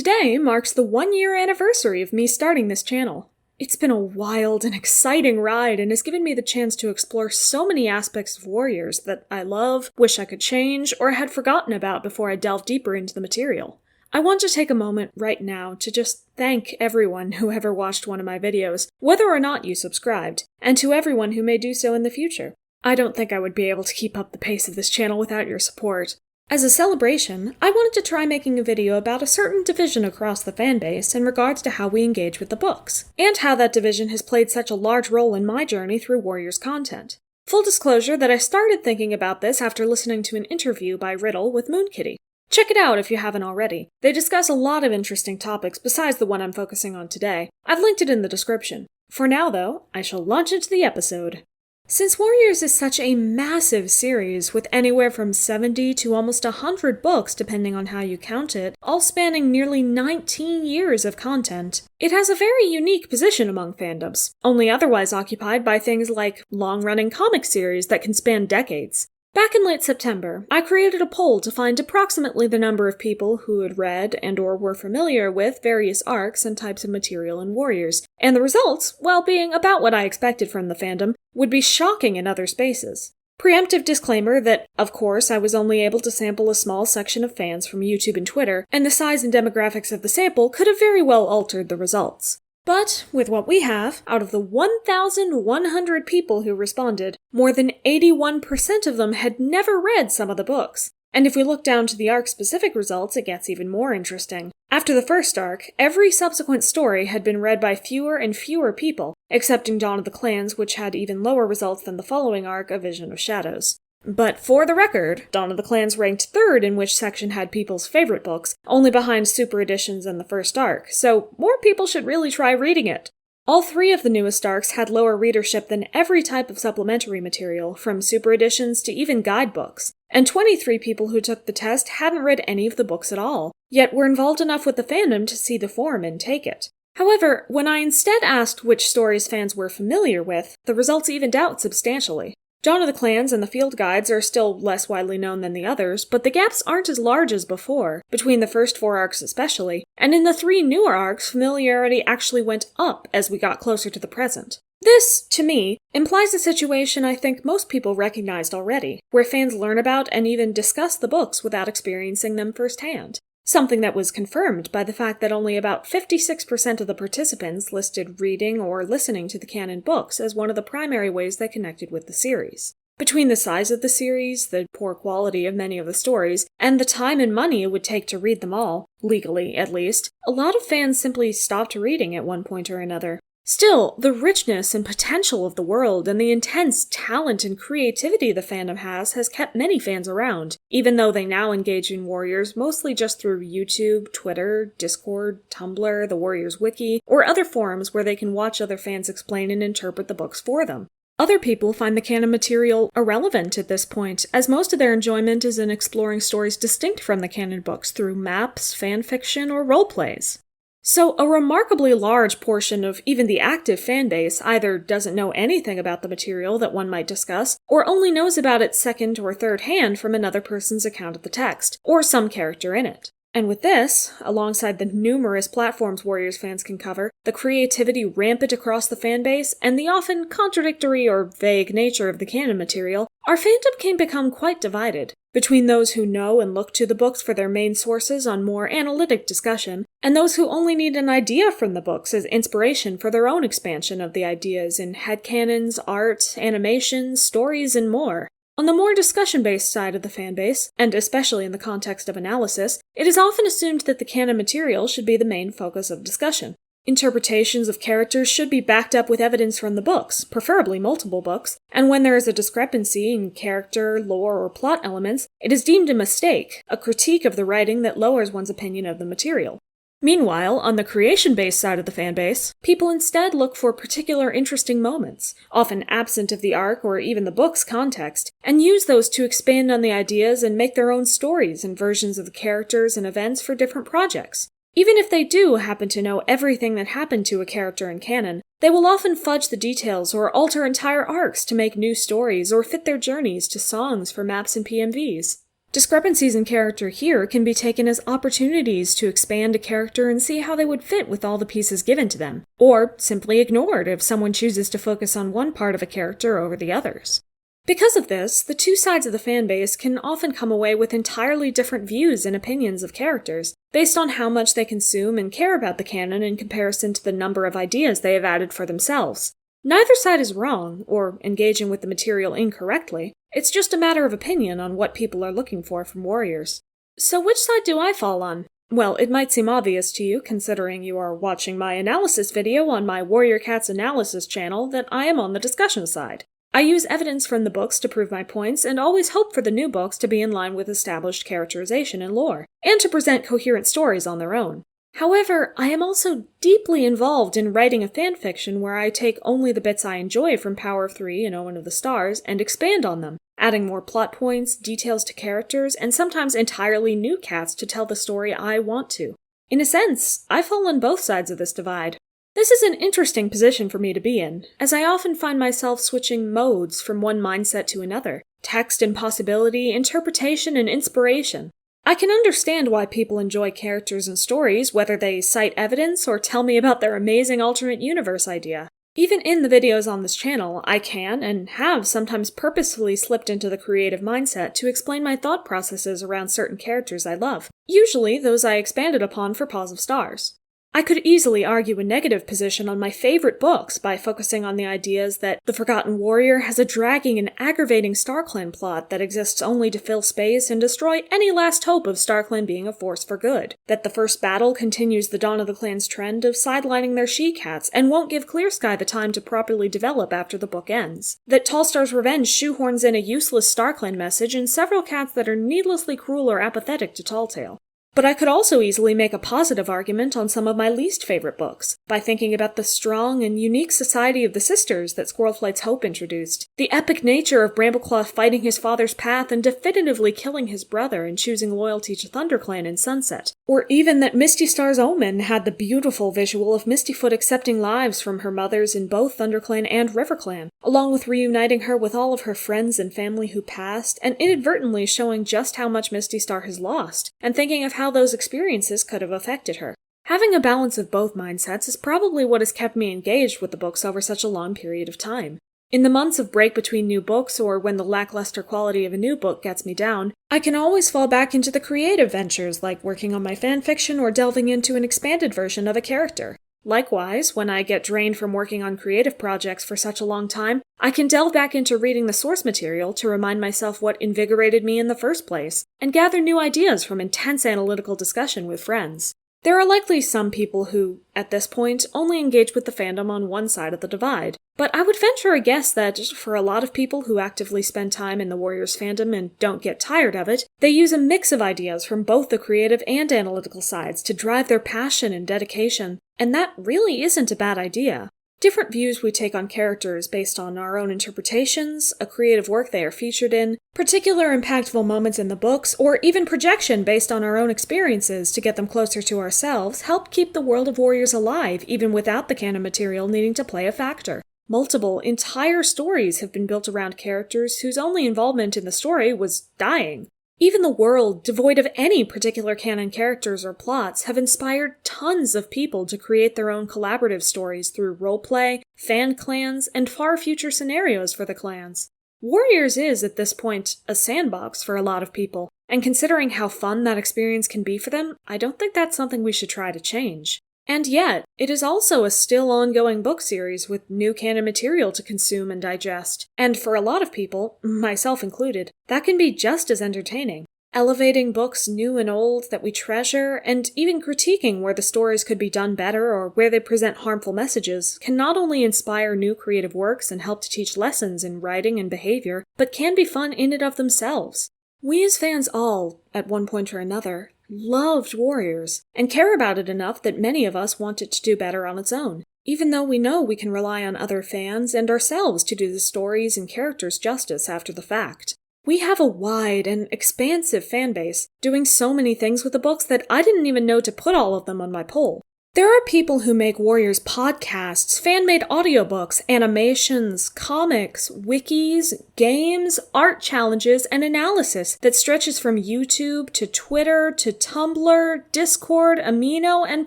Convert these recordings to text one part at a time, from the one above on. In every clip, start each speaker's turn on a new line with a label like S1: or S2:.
S1: Today marks the 1-year anniversary of me starting this channel. It's been a wild and exciting ride and has given me the chance to explore so many aspects of Warriors that I love, wish I could change, or had forgotten about before I delved deeper into the material. I want to take a moment right now to just thank everyone who ever watched one of my videos, whether or not you subscribed, and to everyone who may do so in the future. I don't think I would be able to keep up the pace of this channel without your support. As a celebration, I wanted to try making a video about a certain division across the fanbase in regards to how we engage with the books, and how that division has played such a large role in my journey through Warriors content. Full disclosure that I started thinking about this after listening to an interview by Riddle with Moonkitty. Check it out if you haven't already. They discuss a lot of interesting topics besides the one I'm focusing on today. I've linked it in the description. For now, though, I shall launch into the episode. Since Warriors is such a massive series, with anywhere from 70 to almost 100 books depending on how you count it, all spanning nearly 19 years of content, it has a very unique position among fandoms, only otherwise occupied by things like long-running comic series that can span decades. Back in late September, I created a poll to find approximately the number of people who had read and/or were familiar with various arcs and types of material in Warriors, and the results, while being about what I expected from the fandom, would be shocking in other spaces. Preemptive disclaimer that, of course, I was only able to sample a small section of fans from YouTube and Twitter, and the size and demographics of the sample could have very well altered the results. But, with what we have, out of the 1,100 people who responded, more than 81% of them had never read some of the books. And if we look down to the arc-specific results, it gets even more interesting. After the first arc, every subsequent story had been read by fewer and fewer people, excepting Dawn of the Clans, which had even lower results than the following arc, A Vision of Shadows. But for the record, Dawn of the Clans ranked third in which section had people's favorite books, only behind Super Editions and the first arc, so more people should really try reading it. All three of the newest arcs had lower readership than every type of supplementary material, from Super Editions to even guidebooks, and 23 people who took the test hadn't read any of the books at all, yet were involved enough with the fandom to see the form and take it. However, when I instead asked which stories fans were familiar with, the results evened out substantially. Dawn of the Clans and the field guides are still less widely known than the others, but the gaps aren't as large as before, between the first 4 arcs especially, and in the 3 newer arcs, familiarity actually went up as we got closer to the present. This, to me, implies a situation I think most people recognized already, where fans learn about and even discuss the books without experiencing them firsthand. Something that was confirmed by the fact that only about 56% of the participants listed reading or listening to the canon books as one of the primary ways they connected with the series. Between the size of the series, the poor quality of many of the stories, and the time and money it would take to read them all, legally at least, a lot of fans simply stopped reading at one point or another. Still, the richness and potential of the world and the intense talent and creativity the fandom has kept many fans around, even though they now engage in Warriors mostly just through YouTube, Twitter, Discord, Tumblr, the Warriors Wiki, or other forums where they can watch other fans explain and interpret the books for them. Other people find the canon material irrelevant at this point, as most of their enjoyment is in exploring stories distinct from the canon books through maps, fanfiction, or roleplays. So a remarkably large portion of even the active fanbase either doesn't know anything about the material that one might discuss, or only knows about it second or third hand from another person's account of the text, or some character in it. And with this, alongside the numerous platforms Warriors fans can cover, the creativity rampant across the fanbase, and the often contradictory or vague nature of the canon material, our fandom can become quite divided, between those who know and look to the books for their main sources on more analytic discussion, and those who only need an idea from the books as inspiration for their own expansion of the ideas in headcanons, art, animation, stories, and more. On the more discussion-based side of the fanbase, and especially in the context of analysis, it is often assumed that the canon material should be the main focus of discussion. Interpretations of characters should be backed up with evidence from the books, preferably multiple books, and when there is a discrepancy in character, lore, or plot elements, it is deemed a mistake, a critique of the writing that lowers one's opinion of the material. Meanwhile, on the creation-based side of the fanbase, people instead look for particular interesting moments, often absent of the arc or even the book's context, and use those to expand on the ideas and make their own stories and versions of the characters and events for different projects. Even if they do happen to know everything that happened to a character in canon, they will often fudge the details or alter entire arcs to make new stories or fit their journeys to songs for maps and PMVs. Discrepancies in character here can be taken as opportunities to expand a character and see how they would fit with all the pieces given to them, or simply ignored if someone chooses to focus on one part of a character over the others. Because of this, the two sides of the fanbase can often come away with entirely different views and opinions of characters, based on how much they consume and care about the canon in comparison to the number of ideas they have added for themselves. Neither side is wrong, or engaging with the material incorrectly. It's just a matter of opinion on what people are looking for from warriors. So which side do I fall on? Well, it might seem obvious to you, considering you are watching my analysis video on my Warrior Cats Analysis channel, that I am on the discussion side. I use evidence from the books to prove my points, and always hope for the new books to be in line with established characterization and lore, and to present coherent stories on their own. However, I am also deeply involved in writing a fanfiction where I take only the bits I enjoy from Power of Three and Omen of the Stars and expand on them, adding more plot points, details to characters, and sometimes entirely new cats to tell the story I want to. In a sense, I fall on both sides of this divide. This is an interesting position for me to be in, as I often find myself switching modes from one mindset to another: text and possibility, interpretation and inspiration. I can understand why people enjoy characters and stories, whether they cite evidence or tell me about their amazing alternate universe idea. Even in the videos on this channel, I can, and have sometimes purposefully slipped into the creative mindset to explain my thought processes around certain characters I love, usually those I expanded upon for Paws of Stars. I could easily argue a negative position on my favorite books by focusing on the ideas that The Forgotten Warrior has a dragging and aggravating StarClan plot that exists only to fill space and destroy any last hope of StarClan being a force for good, that the first battle continues the Dawn of the Clan's trend of sidelining their she-cats and won't give Clear Sky the time to properly develop after the book ends, that Tallstar's Revenge shoehorns in a useless StarClan message and several cats that are needlessly cruel or apathetic to Talltale. But I could also easily make a positive argument on some of my least favorite books, by thinking about the strong and unique society of the sisters that Squirrelflight's Hope introduced, the epic nature of Brambleclaw fighting his father's path and definitively killing his brother and choosing loyalty to ThunderClan in Sunset, or even that Misty Star's Omen had the beautiful visual of Mistyfoot accepting lives from her mothers in both ThunderClan and RiverClan, along with reuniting her with all of her friends and family who passed, and inadvertently showing just how much Misty Star has lost, and thinking of how those experiences could have affected her. Having a balance of both mindsets is probably what has kept me engaged with the books over such a long period of time. In the months of break between new books, or when the lackluster quality of a new book gets me down, I can always fall back into the creative ventures like working on my fanfiction or delving into an expanded version of a character. Likewise, when I get drained from working on creative projects for such a long time, I can delve back into reading the source material to remind myself what invigorated me in the first place, and gather new ideas from intense analytical discussion with friends. There are likely some people who, at this point, only engage with the fandom on one side of the divide, but I would venture a guess that, for a lot of people who actively spend time in the Warriors fandom and don't get tired of it, they use a mix of ideas from both the creative and analytical sides to drive their passion and dedication, and that really isn't a bad idea. Different views we take on characters based on our own interpretations, a creative work they are featured in, particular impactful moments in the books, or even projection based on our own experiences to get them closer to ourselves help keep the world of Warriors alive even without the canon material needing to play a factor. Multiple, entire stories have been built around characters whose only involvement in the story was dying. Even the world, devoid of any particular canon characters or plots, have inspired tons of people to create their own collaborative stories through roleplay, fan clans, and far future scenarios for the clans. Warriors is, at this point, a sandbox for a lot of people, and considering how fun that experience can be for them, I don't think that's something we should try to change. And yet, it is also a still ongoing book series with new canon material to consume and digest, and for a lot of people, myself included, that can be just as entertaining. Elevating books new and old that we treasure, and even critiquing where the stories could be done better or where they present harmful messages, can not only inspire new creative works and help to teach lessons in writing and behavior, but can be fun in and of themselves. We as fans all, at one point or another, loved Warriors, and care about it enough that many of us want it to do better on its own, even though we know we can rely on other fans and ourselves to do the stories and characters justice after the fact. We have a wide and expansive fanbase, doing so many things with the books that I didn't even know to put all of them on my poll. There are people who make Warriors podcasts, fan-made audiobooks, animations, comics, wikis, games, art challenges, and analysis that stretches from YouTube to Twitter to Tumblr, Discord, Amino, and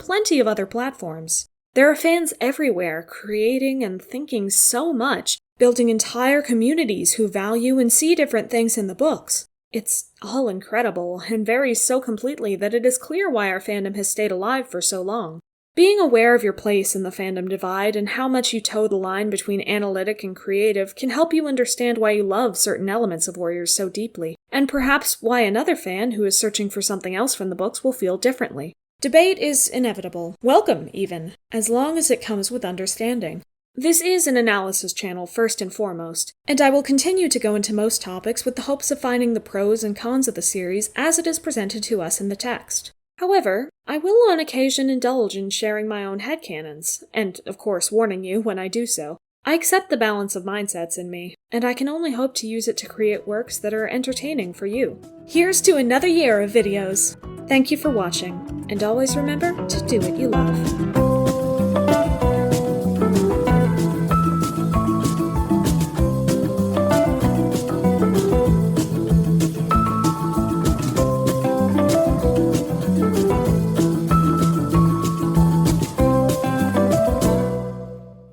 S1: plenty of other platforms. There are fans everywhere, creating and thinking so much, building entire communities who value and see different things in the books. It's all incredible, and varies so completely that it is clear why our fandom has stayed alive for so long. Being aware of your place in the fandom divide and how much you toe the line between analytic and creative can help you understand why you love certain elements of Warriors so deeply, and perhaps why another fan who is searching for something else from the books will feel differently. Debate is inevitable, welcome even, as long as it comes with understanding. This is an analysis channel first and foremost, and I will continue to go into most topics with the hopes of finding the pros and cons of the series as it is presented to us in the text. However, I will on occasion indulge in sharing my own headcanons, and of course warning you when I do so. I accept the balance of mindsets in me, and I can only hope to use it to create works that are entertaining for you. Here's to another year of videos! Thank you for watching, and always remember to do what you love.